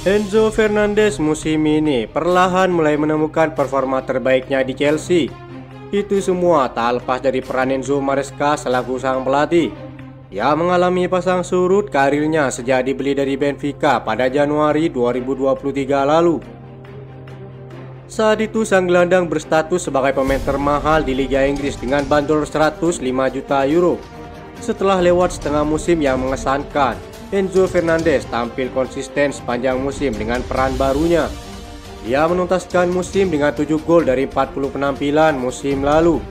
Enzo Fernandez musim ini perlahan mulai menemukan performa terbaiknya di Chelsea. Itu semua tak lepas dari peran Enzo Maresca selaku sang pelatih. Ia mengalami pasang surut karirnya sejak dibeli dari Benfica pada Januari 2023 lalu. Saat itu sang gelandang berstatus sebagai pemain termahal di Liga Inggris dengan bandrol 105 juta euro. Setelah lewat setengah musim yang mengesankan, Enzo Fernandez tampil konsisten sepanjang musim dengan peran barunya. Ia menuntaskan musim dengan 7 gol dari 40 penampilan musim lalu.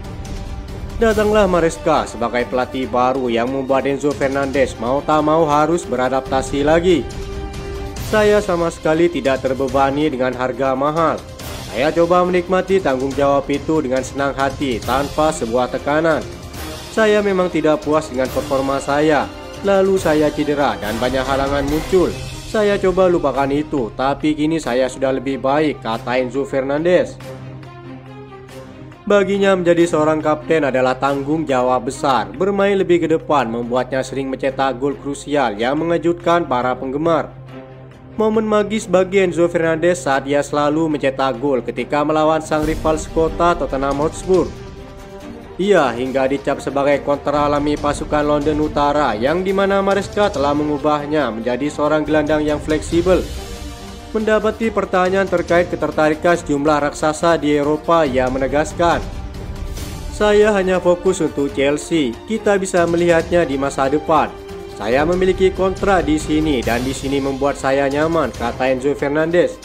Datanglah Maresca sebagai pelatih baru yang membuat Enzo Fernandez mau tak mau harus beradaptasi lagi. Saya sama sekali tidak terbebani dengan harga mahal. Saya coba menikmati tanggung jawab itu dengan senang hati tanpa sebuah tekanan. Saya memang tidak puas dengan performa saya. Lalu saya cedera dan banyak halangan muncul. Saya coba lupakan itu, tapi kini saya sudah lebih baik, kata Enzo Fernandez. Baginya menjadi seorang kapten adalah tanggung jawab besar. Bermain lebih ke depan membuatnya sering mencetak gol krusial yang mengejutkan para penggemar. Momen magis bagi Enzo Fernandez saat ia selalu mencetak gol ketika melawan sang rival sekota Tottenham Hotspur. Ia hingga dicap sebagai kontra alami pasukan London Utara yang dimana Maresca telah mengubahnya menjadi seorang gelandang yang fleksibel. Mendapati pertanyaan terkait ketertarikan sejumlah raksasa di Eropa, ia menegaskan, "Saya hanya fokus untuk Chelsea, kita bisa melihatnya di masa depan. Saya memiliki kontrak di sini dan di sini membuat saya nyaman," kata Enzo Fernandez.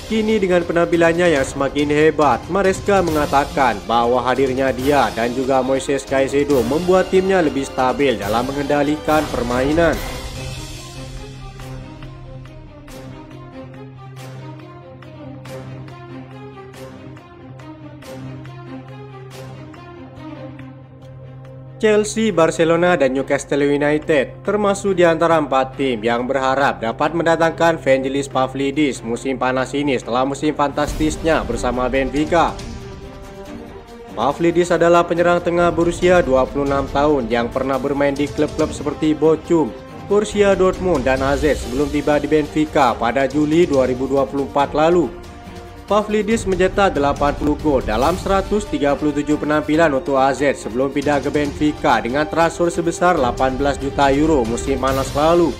Kini dengan penampilannya yang semakin hebat, Maresca mengatakan bahwa hadirnya dia dan juga Moises Caicedo membuat timnya lebih stabil dalam mengendalikan permainan. Chelsea, Barcelona, dan Newcastle United termasuk di antara 4 tim yang berharap dapat mendatangkan Vangelis Pavlidis musim panas ini setelah musim fantastisnya bersama Benfica. Pavlidis adalah penyerang tengah berusia 26 tahun yang pernah bermain di klub-klub seperti Bochum, Borussia Dortmund, dan AZ sebelum tiba di Benfica pada Juli 2024 lalu. Pavlidis mencetak 80 gol dalam 137 penampilan untuk AZ sebelum pindah ke Benfica dengan transfer sebesar 18 juta euro musim panas lalu.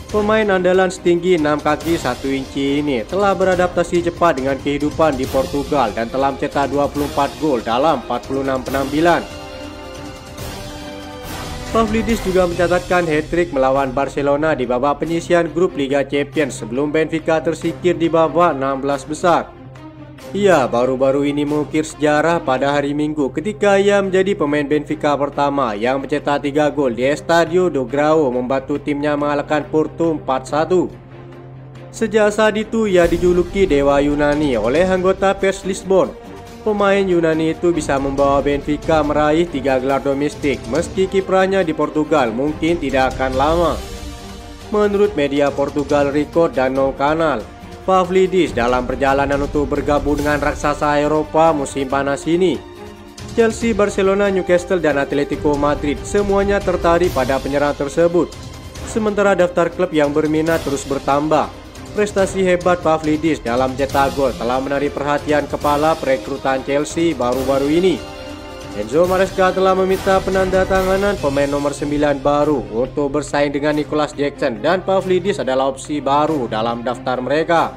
Pemain andalan setinggi 6 kaki 1 inci ini telah beradaptasi cepat dengan kehidupan di Portugal dan telah mencetak 24 gol dalam 46 penampilan. Pavlidis juga mencatatkan hat-trick melawan Barcelona di babak penyisihan grup Liga Champions sebelum Benfica tersingkir di babak 16 besar. Ia baru-baru ini mengukir sejarah pada hari Minggu ketika ia menjadi pemain Benfica pertama yang mencetak 3 gol di Estadio do Grao membantu timnya mengalahkan Porto 4-1. Sejak saat itu ia dijuluki Dewa Yunani oleh anggota Pers Lisbon. Pemain Yunani itu bisa membawa Benfica meraih 3 gelar domestik meski kiprahnya di Portugal mungkin tidak akan lama. Menurut media Portugal Record dan No Canal, Pavlidis dalam perjalanan untuk bergabung dengan raksasa Eropa musim panas ini. Chelsea, Barcelona, Newcastle, dan Atletico Madrid semuanya tertarik pada penyerang tersebut. Sementara daftar klub yang berminat terus bertambah. Prestasi hebat Pavlidis dalam cetak gol telah menarik perhatian kepala perekrutan Chelsea baru-baru ini. Enzo Maresca telah meminta penandatanganan pemain nomor 9 baru untuk bersaing dengan Nicolas Jackson dan Pavlidis adalah opsi baru dalam daftar mereka.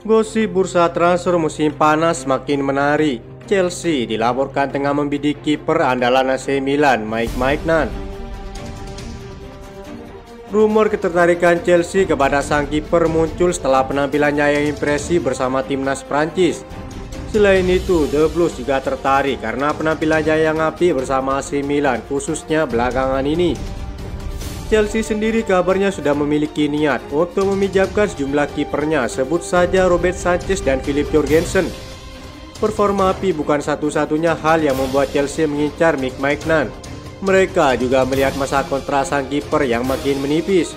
Gosip bursa transfer musim panas semakin menarik. Chelsea dilaporkan tengah membidik kiper andalan AC Milan Mike Maignan. Rumor ketertarikan Chelsea kepada sang kiper muncul setelah penampilannya yang impresif bersama timnas Prancis. Selain itu, The Blues juga tertarik karena penampilannya yang apik bersama AC Milan khususnya belakangan ini. Chelsea sendiri kabarnya sudah memiliki niat untuk meminjamkan sejumlah kipernya, sebut saja Robert Sanchez dan Philip Jorgensen. Performa api bukan satu-satunya hal yang membuat Chelsea mengincar Mike Maignan. Mereka juga melihat masa kontrak sang kiper yang makin menipis.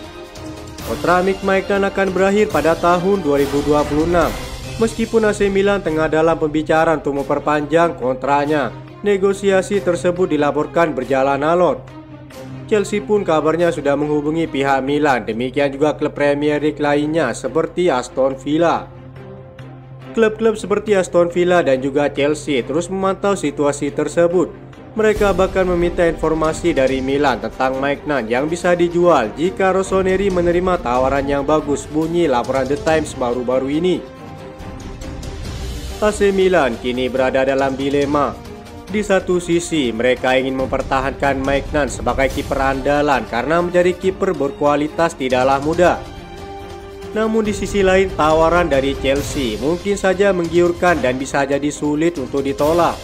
Kontrak Mike Maignan akan berakhir pada tahun 2026. Meskipun AC Milan tengah dalam pembicaraan untuk memperpanjang kontraknya, Negosiasi tersebut dilaporkan berjalan alot. Chelsea pun kabarnya sudah menghubungi pihak Milan, demikian juga klub Premier League lainnya seperti Aston Villa. Klub-klub seperti Aston Villa dan juga Chelsea terus memantau situasi tersebut. Mereka bahkan meminta informasi dari Milan tentang Maignan yang bisa dijual jika Rossoneri menerima tawaran yang bagus, bunyi laporan The Times baru-baru ini. AC Milan kini berada dalam dilema. Di satu sisi, mereka ingin mempertahankan Maignan sebagai kiper andalan karena menjadi kiper berkualitas tidaklah mudah. Namun di sisi lain, tawaran dari Chelsea mungkin saja menggiurkan dan bisa jadi sulit untuk ditolak.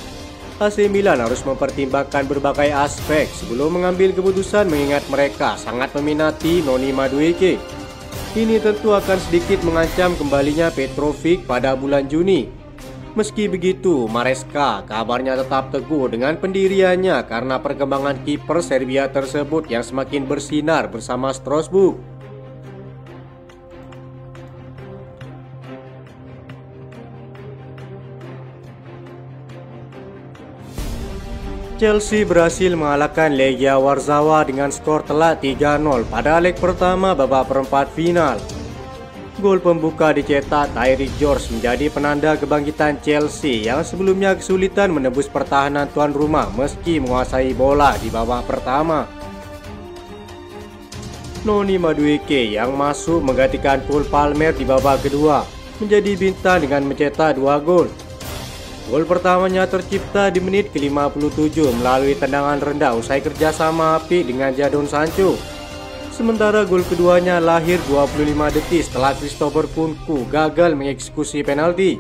AC Milan harus mempertimbangkan berbagai aspek sebelum mengambil keputusan mengingat mereka sangat meminati Noni Madueke. Ini tentu akan sedikit mengancam kembalinya Petrovic pada bulan Juni. Meski begitu, Maresca kabarnya tetap teguh dengan pendiriannya karena perkembangan kiper Serbia tersebut yang semakin bersinar bersama Strasbourg. Chelsea berhasil mengalahkan Legia Warsawa dengan skor telak 3-0 pada leg pertama babak perempat final. Gol pembuka dicetak Tyreek George menjadi penanda kebangkitan Chelsea yang sebelumnya kesulitan menembus pertahanan tuan rumah meski menguasai bola di babak pertama. Noni Madueke yang masuk menggantikan Cole Palmer di babak kedua menjadi bintang dengan mencetak 2 gol. Gol pertamanya tercipta di menit ke-57 melalui tendangan rendah usai kerjasama apik dengan Jadon Sancho. Sementara gol keduanya lahir 25 detik setelah Christopher Nkunku gagal mengeksekusi penalti.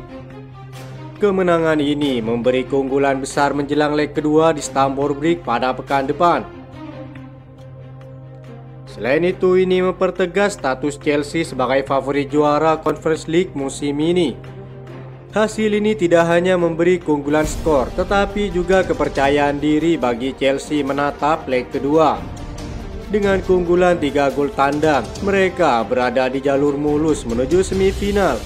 Kemenangan ini memberi keunggulan besar menjelang leg kedua di Stamford Bridge pada pekan depan. Selain itu, ini mempertegas status Chelsea sebagai favorit juara Conference League musim ini. Hasil ini tidak hanya memberi keunggulan skor, tetapi juga kepercayaan diri bagi Chelsea menatap leg kedua. Dengan keunggulan 3 gol tandang, mereka berada di jalur mulus menuju semifinal.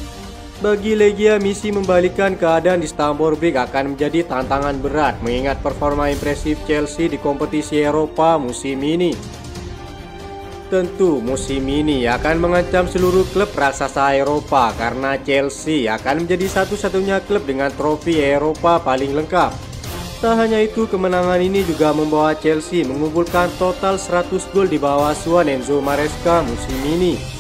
Bagi Legia, misi membalikkan keadaan di Stamford Bridge akan menjadi tantangan berat mengingat performa impresif Chelsea di kompetisi Eropa musim ini. Tentu musim ini akan mengancam seluruh klub raksasa Eropa karena Chelsea akan menjadi satu-satunya klub dengan trofi Eropa paling lengkap. Tak hanya itu, kemenangan ini juga membawa Chelsea mengumpulkan total 100 gol di bawah asuhan Enzo Maresca musim ini.